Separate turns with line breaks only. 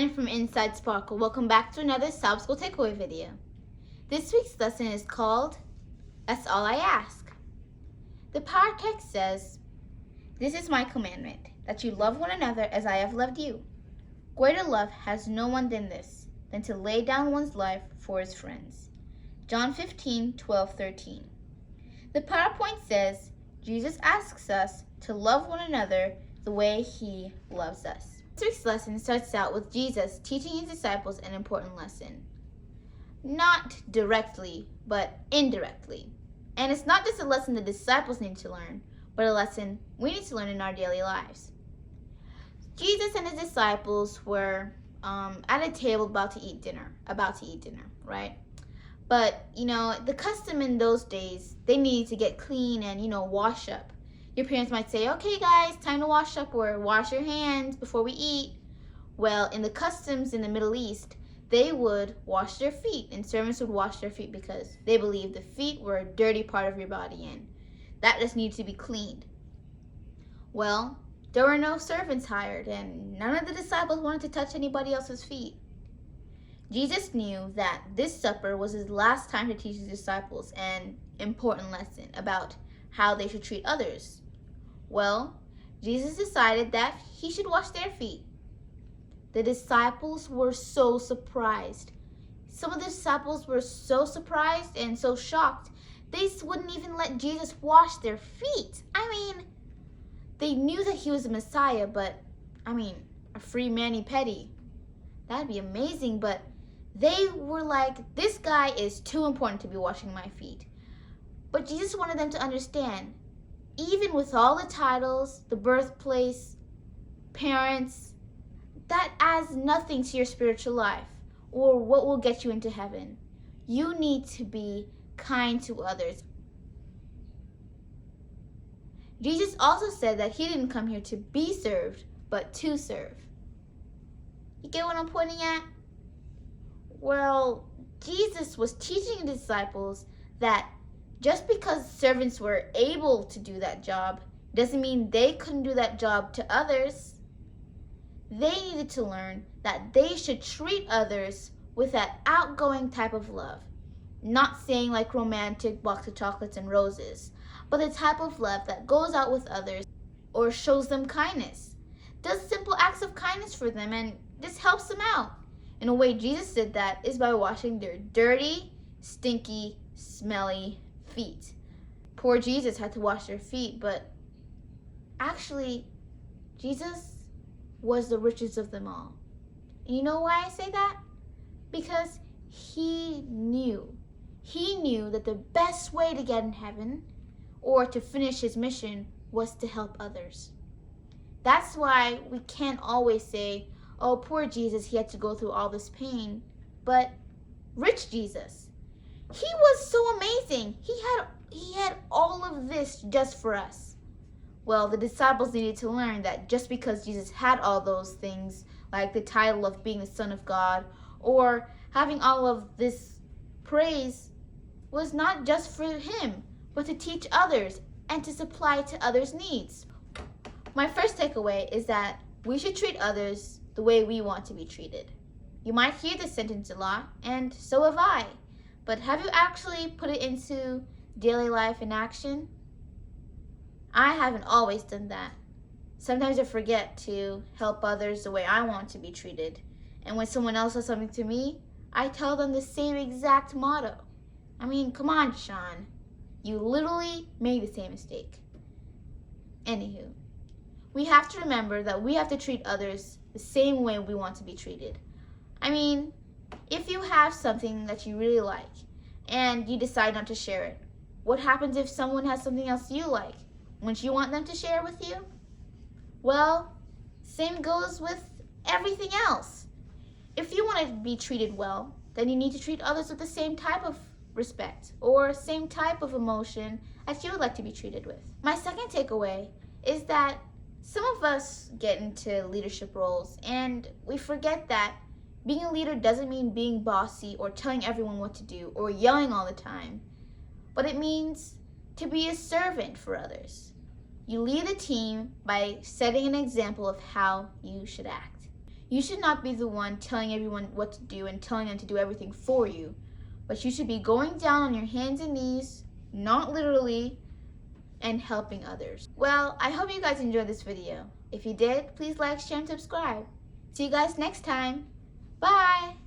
Jen from Inside Sparkle. Welcome back to another Sabbath School Takeaway video. This week's lesson is called, That's All I Ask. The power text says, "This is my commandment, that you love one another as I have loved you. Greater love has no one than this, than to lay down one's life for his friends." John 15:12-13. The PowerPoint says, Jesus asks us to love one another the way he loves us. This week's lesson starts out with Jesus teaching his disciples an important lesson. Not directly, but indirectly. And it's not just a lesson the disciples need to learn, but a lesson we need to learn in our daily lives. Jesus and his disciples were at a table about to eat dinner, right? But, the custom in those days, they needed to get clean and, wash up. Your parents might say, "Okay guys, time to wash up," or "wash your hands before we eat." Well, in the customs in the Middle East, they would wash their feet, and servants would wash their feet because they believed the feet were a dirty part of your body and that just needed to be cleaned. Well, there were no servants hired, and none of the disciples wanted to touch anybody else's feet. Jesus knew that this supper was his last time to teach his disciples an important lesson about how they should treat others. Well, Jesus decided that he should wash their feet. The disciples were so surprised. Some of the disciples were so surprised and so shocked, they wouldn't even let Jesus wash their feet. They knew that he was the Messiah, but, a free mani-pedi. That'd be amazing, but they were like, this guy is too important to be washing my feet. But Jesus wanted them to understand, even with all the titles, the birthplace, parents, that adds nothing to your spiritual life or what will get you into heaven. You need to be kind to others. Jesus also said that he didn't come here to be served, but to serve. You get what I'm pointing at? Well, Jesus was teaching the disciples that just because servants were able to do that job doesn't mean they couldn't do that job to others. They needed to learn that they should treat others with that outgoing type of love. Not saying like romantic box of chocolates and roses, but the type of love that goes out with others or shows them kindness. Does simple acts of kindness for them and just helps them out. And a way Jesus did that is by washing their dirty, stinky, smelly feet. Poor Jesus had to wash their feet, but actually, Jesus was the richest of them all. And you know why I say that? Because he knew that the best way to get in heaven or to finish his mission was to help others. That's why we can't always say, "Oh, poor Jesus, he had to go through all this pain." But rich Jesus, he was so amazing. He had all of this just for us. Well, the disciples needed to learn that just because Jesus had all those things, like the title of being the Son of God, or having all of this praise, was not just for him, but to teach others and to supply to others' needs. My first takeaway is that we should treat others the way we want to be treated. You might hear this sentence a lot, and so have I. But have you actually put it into daily life in action? I haven't always done that. Sometimes I forget to help others the way I want to be treated. And when someone else does something to me, I tell them the same exact motto. Come on, JeChaun. You literally made the same mistake. Anywho, we have to remember that we have to treat others the same way we want to be treated. If you have something that you really like and you decide not to share it, what happens if someone has something else you like? Wouldn't you want them to share with you? Well, same goes with everything else. If you want to be treated well, then you need to treat others with the same type of respect or same type of emotion as you would like to be treated with. My second takeaway is that some of us get into leadership roles and we forget that being a leader doesn't mean being bossy or telling everyone what to do or yelling all the time, but it means to be a servant for others. You lead a team by setting an example of how you should act. You should not be the one telling everyone what to do and telling them to do everything for you. But you should be going down on your hands and knees, not literally, and helping others. Well, I hope you guys enjoyed this video. If you did, please like, share, and subscribe. See you guys next time. Bye!